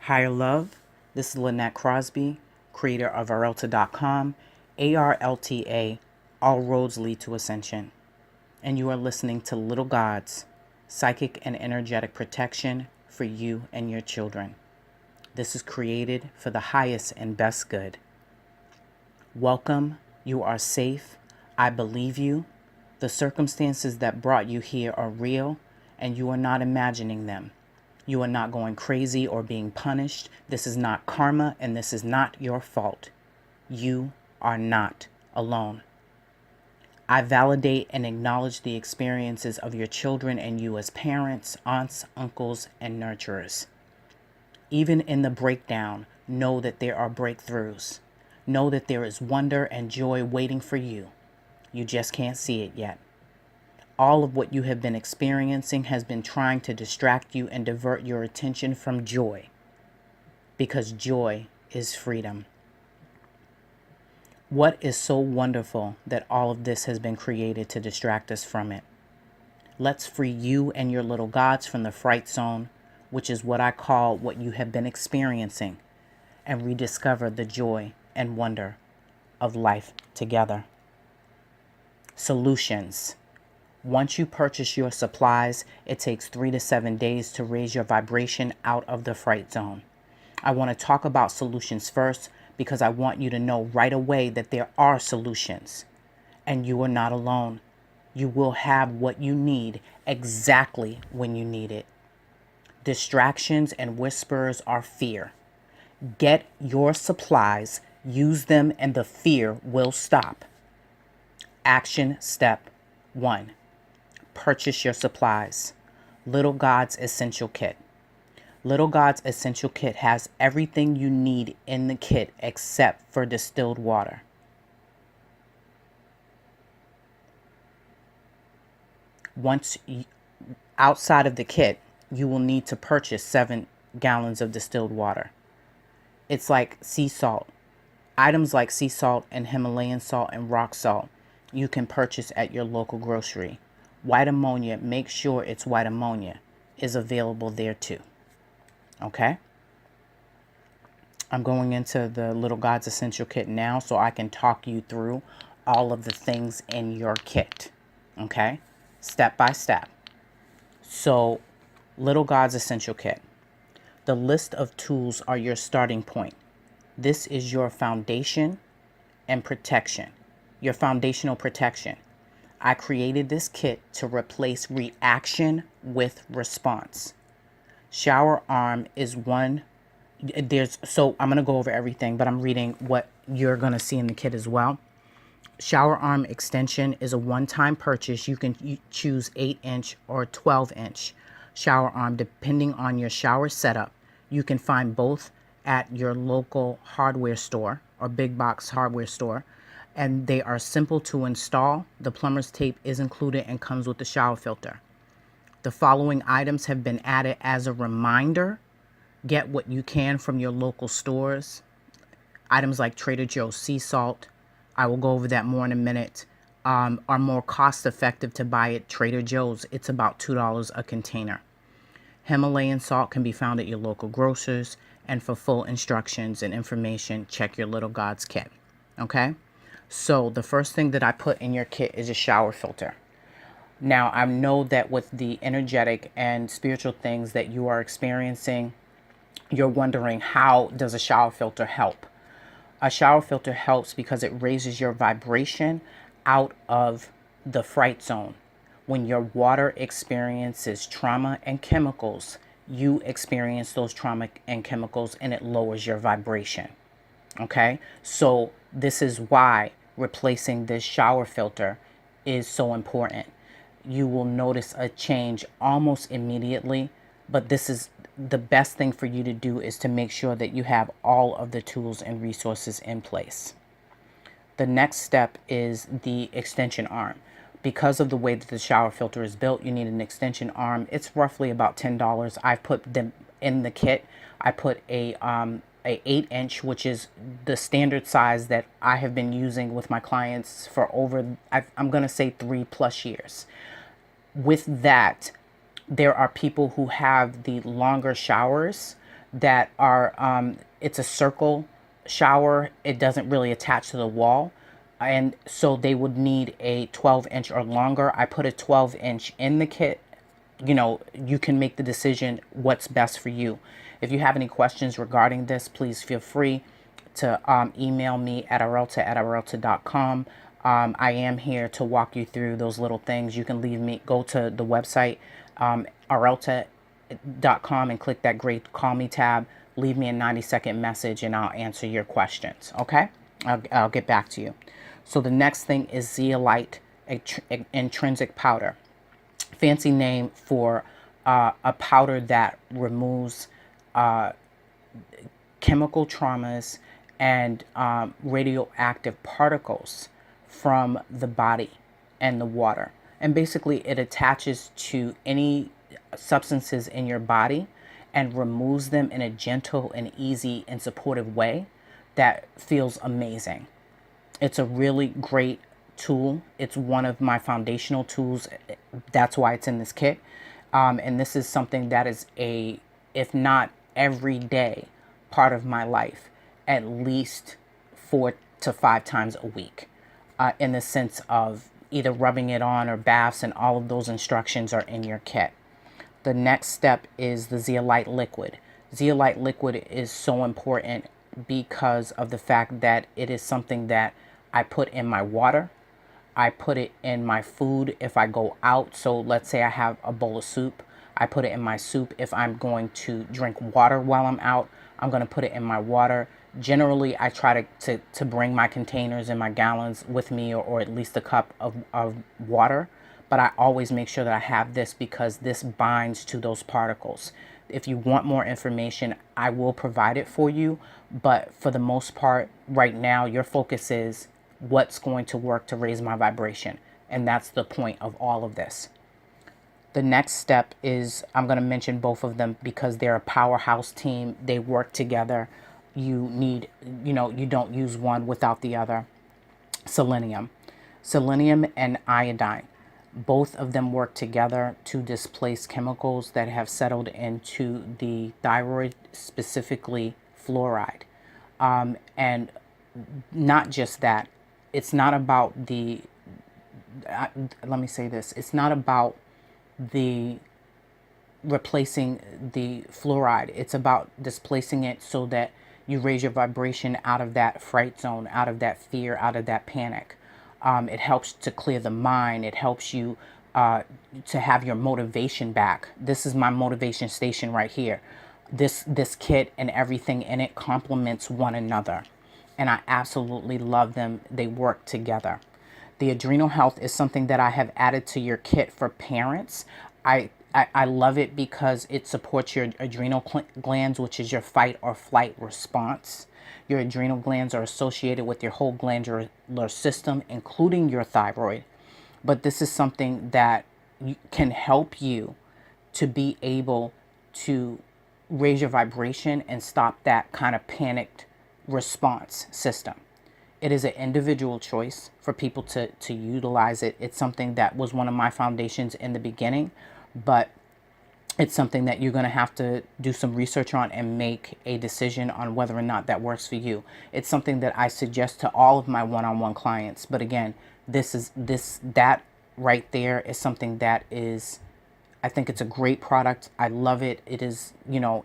Higher Love. This is Lynette Crosby, creator of Arelta.com, ARLTA, All Roads Lead to Ascension. And you are listening to Little Gods, Psychic and Energetic Protection for you and your children. This is created for the highest and best good. Welcome. You are safe. I believe you. The circumstances that brought you here are real, and you are not imagining them. You are not going crazy or being punished. This is not karma, and this is not your fault. You are not alone. I validate and acknowledge the experiences of your children and you as parents, aunts, uncles, and nurturers. Even in the breakdown, know that there are breakthroughs. Know that there is wonder and joy waiting for you. You just can't see it yet. All of what you have been experiencing has been trying to distract you and divert your attention from joy, because joy is freedom. What is so wonderful that all of this has been created to distract us from it? Let's free you and your little gods from the fright zone, which is what I call what you have been experiencing, and rediscover the joy and wonder of life together. Solutions. Once you purchase your supplies, it takes 3 to 7 days to raise your vibration out of the fright zone. I want to talk about solutions first because I want you to know right away that there are solutions, and you are not alone. You will have what you need exactly when you need it. Distractions and whispers are fear. Get your supplies, use them, and the fear will stop. Action step 1. Purchase your supplies. Little Gods Essential Kit. Little Gods Essential Kit has everything you need in the kit except for distilled water. Outside of the kit, you will need to purchase 7 gallons of distilled water. It's like sea salt. Items like sea salt and Himalayan salt and rock salt you can purchase at your local grocery. White ammonia, make sure it's white ammonia, is available there too. Okay? I'm going into the Little Gods Essential Kit now so I can talk you through all of the things in your kit. Okay? Step by step. So, Little Gods Essential Kit. The list of tools are your starting point. This is your foundation and protection. Your foundational protection. I created this kit to replace reaction with response. Shower arm is one. So I'm going to go over everything, but I'm reading what you're going to see in the kit as well. Shower arm extension is a one-time purchase. You can choose 8-inch or 12-inch shower arm depending on your shower setup. You can find both at your local hardware store or big box hardware store. And they are simple to install. The plumber's tape is included and comes with the shower filter. The following items have been added as a reminder. Get what you can from your local stores. Items like Trader Joe's sea salt, I will go over that more in a minute, are more cost effective to buy at Trader Joe's. It's about $2 a container. Himalayan salt can be found at your local grocers. And for full instructions and information, check your Little Gods kit. Okay? So the first thing that I put in your kit is a shower filter. Now, I know that with the energetic and spiritual things that you are experiencing, you're wondering, how does a shower filter help? A shower filter helps because it raises your vibration out of the fright zone. When your water experiences trauma and chemicals, you experience those trauma and chemicals, and it lowers your vibration. Okay? So this is why replacing this shower filter is so important. You will notice a change almost immediately, but this is the best thing for you to do, is to make sure that you have all of the tools and resources in place. The next step is the extension arm. Because of the way that the shower filter is built, you need an extension arm. It's roughly about $10. I've put them in the kit. I put a 8-inch, which is the standard size that I have been using with my clients for over, I'm going to say 3+ years. With that, there are people who have the longer showers that are, it's a circle shower. It doesn't really attach to the wall. And so they would need a 12-inch or longer. I put a 12-inch in the kit. You know, you can make the decision what's best for you. If you have any questions regarding this, please feel free to email me at arelta@arelta.com. I am here to walk you through those little things. You can go to the website, arelta.com, and click that great call me tab. Leave me a 90-second message and I'll answer your questions. Okay? I'll get back to you. So the next thing is zeolite intrinsic powder. Fancy name for a powder that removes chemical traumas and radioactive particles from the body and the water. And basically it attaches to any substances in your body and removes them in a gentle and easy and supportive way that feels amazing. It's a really great tool. It's one of my foundational tools. That's why it's in this kit. And this is something that is if not everyday part of my life, at least 4 to 5 times a week, in the sense of either rubbing it on or baths, and all of those instructions are in your kit. The next step is the zeolite liquid. Zeolite liquid is so important because of the fact that it is something that I put in my water. I put it in my food if I go out. So let's say I have a bowl of soup. I put it in my soup. If I'm going to drink water while I'm out, I'm going to put it in my water. Generally, I try to bring my containers and my gallons with me, or at least a cup of water. But I always make sure that I have this because this binds to those particles. If you want more information, I will provide it for you. But for the most part, right now, your focus is what's going to work to raise my vibration. And that's the point of all of this. The next step is, I'm going to mention both of them because they're a powerhouse team. They work together. You don't use one without the other. Selenium and iodine. Both of them work together to displace chemicals that have settled into the thyroid, specifically fluoride. And not just that, it's not about let me say this, it's not about the replacing the fluoride. It's about displacing it so that you raise your vibration out of that fright zone, out of that fear, out of that panic. It helps to clear the mind. It helps you to have your motivation back. This is my motivation station right here. This kit and everything in it complements one another. And I absolutely love them. They work together. The adrenal health is something that I have added to your kit for parents. I love it because it supports your adrenal glands, which is your fight or flight response. Your adrenal glands are associated with your whole glandular system, including your thyroid. But this is something that can help you to be able to raise your vibration and stop that kind of panicked response system. It is an individual choice for people to utilize it. It's something that was one of my foundations in the beginning, but it's something that you're going to have to do some research on and make a decision on whether or not that works for you. It's something that I suggest to all of my one-on-one clients. But again, that right there is something that is, I think it's a great product. I love it. It is,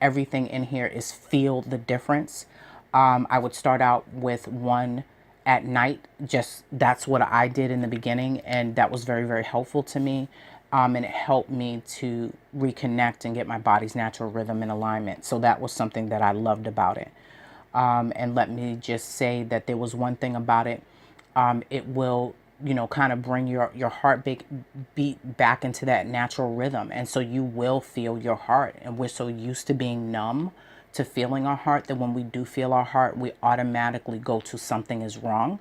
everything in here is feel the difference. I would start out with one at night. Just that's what I did in the beginning. And that was very, very helpful to me. And it helped me to reconnect and get my body's natural rhythm in alignment. So that was something that I loved about it. And let me just say that there was one thing about it. It will, kind of bring your heartbeat back into that natural rhythm. And so you will feel your heart. And we're so used to being numb to feeling our heart that when we do feel our heart, we automatically go to something is wrong.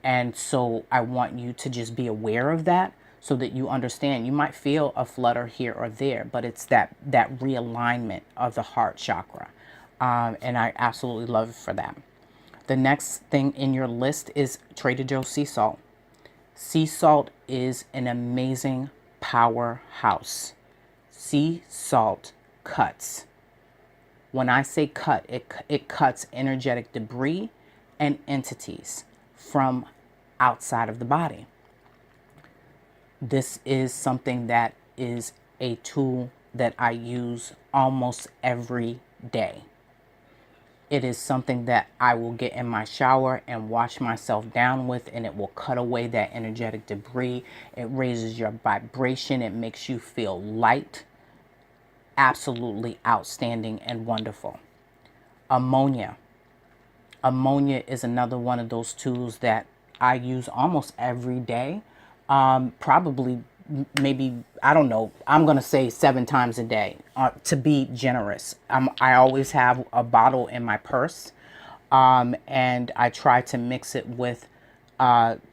And so I want you to just be aware of that, so that you understand. You might feel a flutter here or there, but it's that realignment of the heart chakra. And I absolutely love it for that. The next thing in your list is Trader Joe's sea salt. Sea salt is an amazing powerhouse. Sea salt cuts. When I say cut, it cuts energetic debris and entities from outside of the body. This is something that is a tool that I use almost every day. It is something that I will get in my shower and wash myself down with, and it will cut away that energetic debris. It raises your vibration. It makes you feel light. Absolutely outstanding and wonderful. Ammonia. Ammonia is another one of those tools that I use almost every day. Probably, maybe, I don't know, I'm going to say 7 times a day to be generous. I always have a bottle in my purse, and I try to mix it with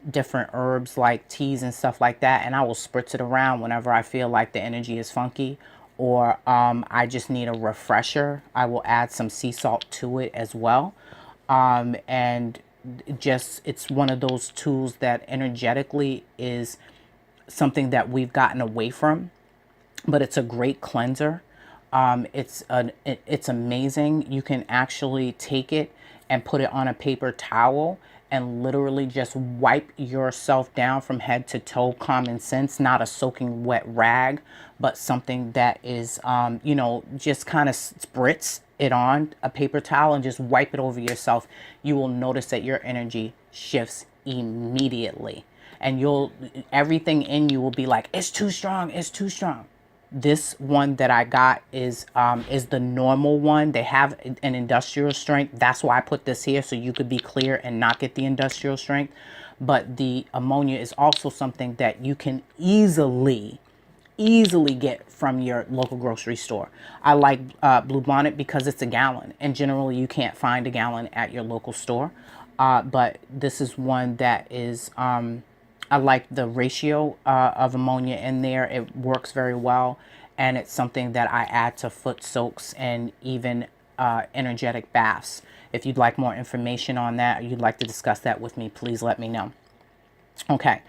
different herbs like teas and stuff like that. And I will spritz it around whenever I feel like the energy is funky, or I just need a refresher. I will add some sea salt to it as well. And just, it's one of those tools that energetically is something that we've gotten away from, but it's a great cleanser. It's amazing. You can actually take it and put it on a paper towel and literally just wipe yourself down from head to toe. Common sense, not a soaking wet rag, but something that is, you know, just kind of spritz it on a paper towel and just wipe it over yourself. You will notice that your energy shifts immediately, and everything in you will be like, it's too strong, it's too strong. This one that I got is the normal one. They have an industrial strength. That's why I put this here, so you could be clear and not get the industrial strength. But the ammonia is also something that you can easily get from your local grocery store. I like Blue Bonnet because it's a gallon, and generally you can't find a gallon at your local store. But this is one that is, I like the ratio of ammonia in there. It works very well, and it's something that I add to foot soaks and even energetic baths. If you'd like more information on that, or you'd like to discuss that with me, please let me know. Okay.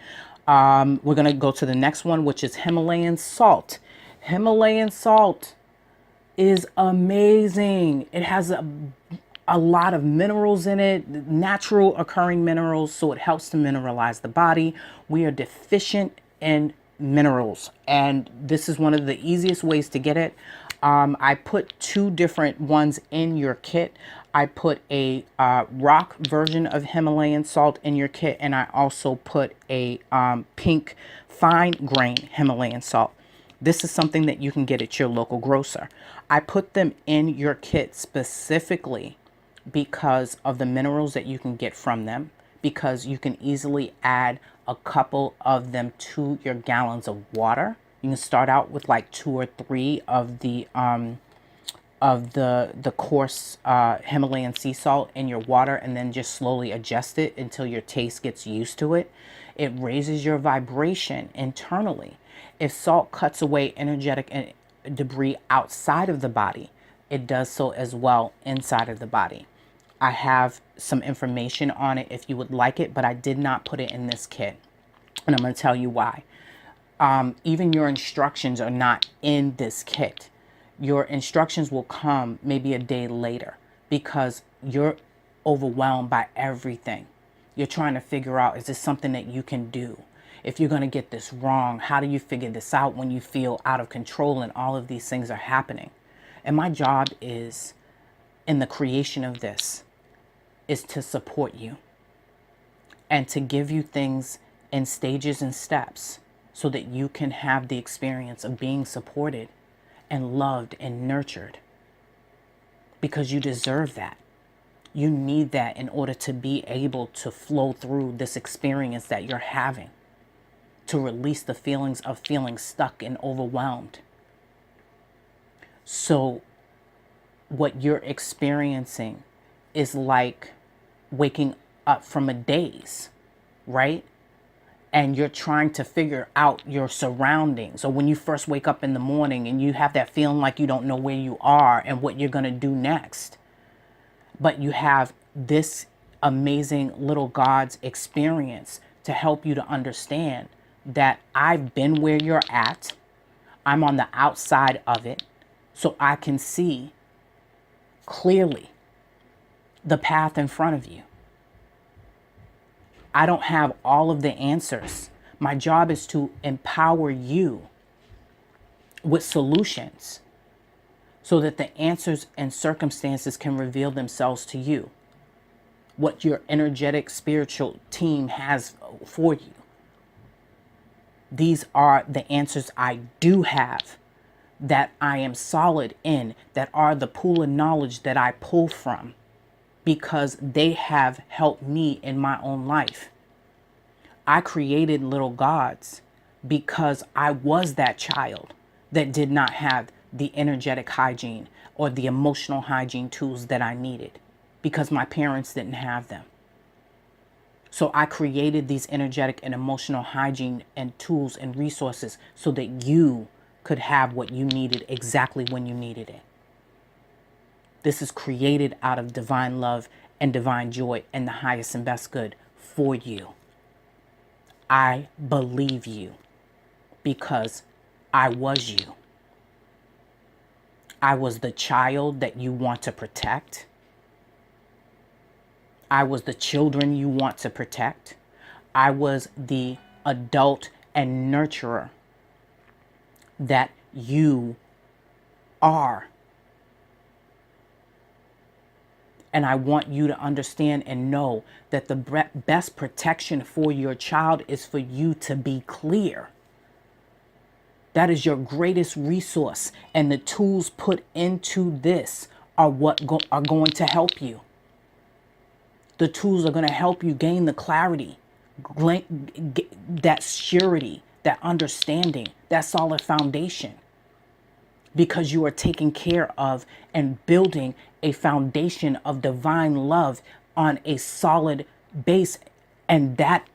We're going to go to the next one, which is Himalayan salt. Himalayan salt is amazing. It has a lot of minerals in it, natural occurring minerals, so it helps to mineralize the body. We are deficient in minerals, and this is one of the easiest ways to get it. I put 2 different ones in your kit. I put a rock version of Himalayan salt in your kit, and I also put a pink fine grain Himalayan salt. This is something that you can get at your local grocer. I put them in your kit specifically because of the minerals that you can get from them, because you can easily add a couple of them to your gallons of water. You can start out with like 2 or 3 of the coarse Himalayan sea salt in your water, and then just slowly adjust it until your taste gets used to it. It raises your vibration internally. If salt cuts away energetic debris outside of the body, it does so as well inside of the body. I have some information on it if you would like it, but I did not put it in this kit, and I'm going to tell you why. Even your instructions are not in this kit. Your instructions will come maybe a day later because you're overwhelmed by everything. You're trying to figure out, is this something that you can do? If you're going to get this wrong, how do you figure this out when you feel out of control and all of these things are happening? And my job is, in the creation of this, is to support you and to give you things in stages and steps so that you can have the experience of being supported and loved and nurtured, because you deserve that. You need that in order to be able to flow through this experience that you're having, to release the feelings of feeling stuck and overwhelmed. So what you're experiencing is like waking up from a daze, right? And you're trying to figure out your surroundings. Or when you first wake up in the morning and you have that feeling like you don't know where you are and what you're going to do next. But you have this amazing little God's experience to help you to understand that I've been where you're at. I'm on the outside of it, so I can see clearly the path in front of you. I don't have all of the answers. My job is to empower you with solutions so that the answers and circumstances can reveal themselves to you. What your energetic spiritual team has for you. These are the answers I do have, that I am solid in, that are the pool of knowledge that I pull from, because they have helped me in my own life. I created little gods because I was that child that did not have the energetic hygiene or the emotional hygiene tools that I needed, because my parents didn't have them. So I created these energetic and emotional hygiene and tools and resources so that you could have what you needed exactly when you needed it. This is created out of divine love and divine joy and the highest and best good for you. I believe you because I was you. I was the child that you want to protect. I was the children you want to protect. I was the adult and nurturer that you are. And I want you to understand and know that the best protection for your child is for you to be clear. That is your greatest resource. And the tools put into this are what are going to help you. The tools are going to help you gain the clarity, that surety, that understanding, that solid foundation. Because you are taking care of and building a foundation of divine love on a solid base. And that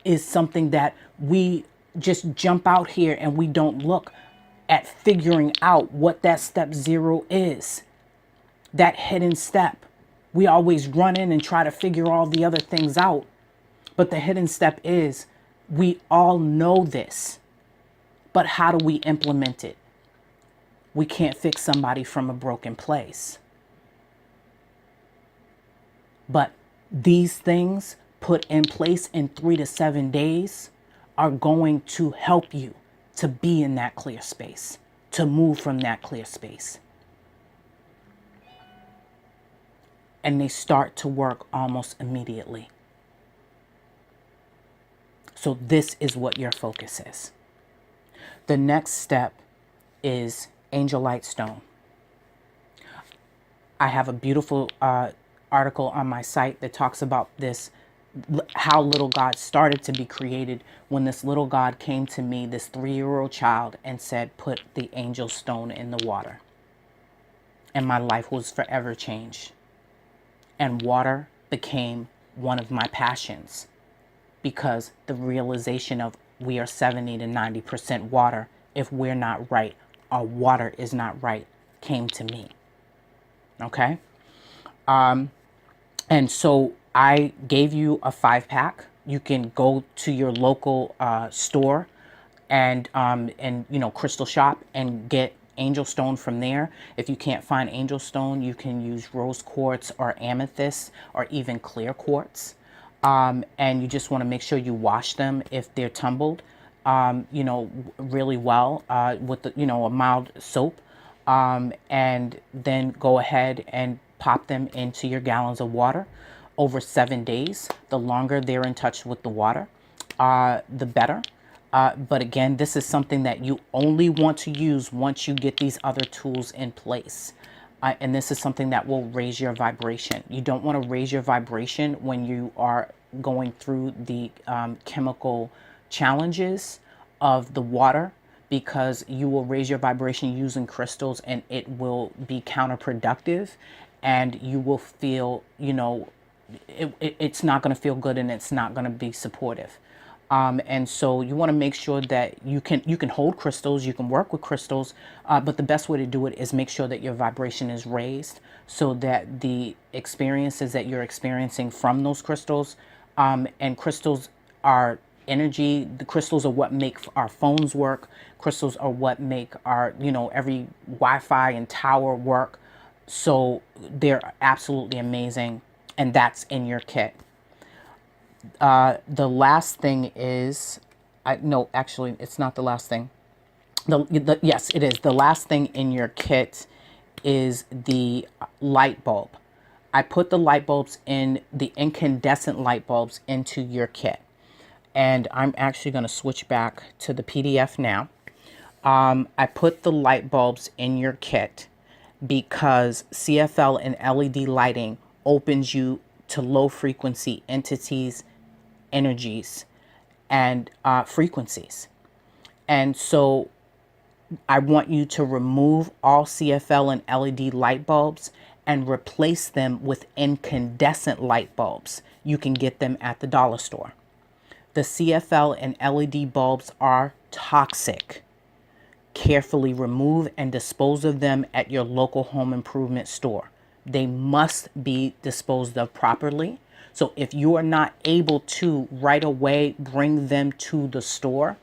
is something that we just jump out here and we don't look at figuring out what that step 0 is. That hidden step. We always run in and try to figure all the other things out. But the hidden step is, we all know this. But how do we implement it? We can't fix somebody from a broken place. But these things put in place in 3 to 7 days are going to help you to be in that clear space, to move from that clear space. And they start to work almost immediately. So this is what your focus is. The next step is Angel Light Stone. I have a beautiful article on my site that talks about this, how little God started to be created when this little God came to me, this 3-year-old child, and said, put the angel stone in the water. And my life was forever changed. And water became one of my passions, because the realization of we are 70 to 90% water. If we're not right, our water is not right, came to me. Okay? And so I gave you a 5-pack. You can go to your local store and crystal shop and get angel stone from there. If you can't find angel stone, you can use rose quartz or amethyst or even clear quartz. And you just want to make sure you wash them if they're tumbled, really well with a mild soap. And then go ahead and pop them into your gallons of water over 7 days. The longer they're in touch with the water, the better. But again, this is something that you only want to use once you get these other tools in place. And this is something that will raise your vibration. You don't want to raise your vibration when you are going through the chemical challenges of the water, because you will raise your vibration using crystals and it will be counterproductive, and you will feel, it's not going to feel good and it's not going to be supportive. And so you want to make sure that you can hold crystals, you can work with crystals, but the best way to do it is make sure that your vibration is raised so that the experiences that you're experiencing from those crystals, and crystals are energy. The crystals are what make our phones work. Crystals are what make our, every Wi-Fi and tower work. So they're absolutely amazing, and that's in your kit. The last thing is, no, actually, it's not the last thing. Yes, it is. The last thing in your kit is the light bulb. I put the light bulbs in, the incandescent light bulbs into your kit. And I'm actually going to switch back to the PDF now. I put the light bulbs in your kit because CFL and LED lighting opens you to low frequency entities, energies, and frequencies. And so I want you to remove all CFL and LED light bulbs and replace them with incandescent light bulbs. You can get them at the dollar store. The CFL and LED bulbs are toxic. Carefully remove and dispose of them at your local home improvement store. They must be disposed of properly. So if you are not able to right away bring them to the store,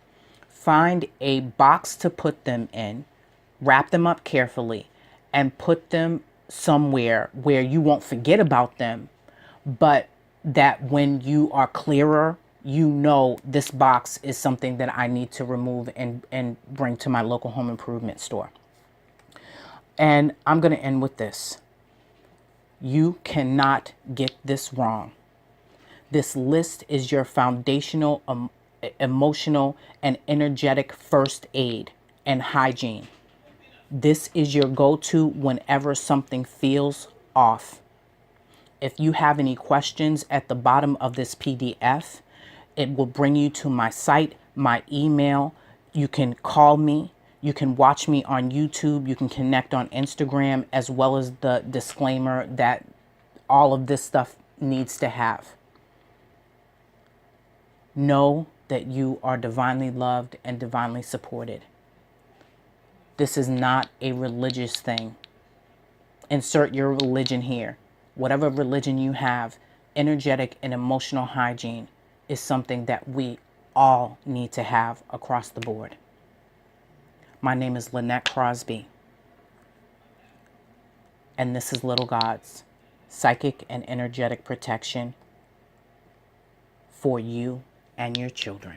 find a box to put them in, wrap them up carefully, and put them somewhere where you won't forget about them, but that when you are clearer, you know this box is something that I need to remove and bring to my local home improvement store. And I'm going to end with this. You cannot get this wrong. This list is your foundational, emotional, and energetic first aid and hygiene. This is your go-to whenever something feels off. If you have any questions at the bottom of this PDF, it will bring you to my site, my email. You can call me. You can watch me on YouTube. You can connect on Instagram, as well as the disclaimer that all of this stuff needs to have. Know that you are divinely loved and divinely supported. This is not a religious thing. Insert your religion here. Whatever religion you have, energetic and emotional hygiene is something that we all need to have across the board. My name is Lynette Crosby, and this is Little Gods, psychic and energetic protection for you and your children.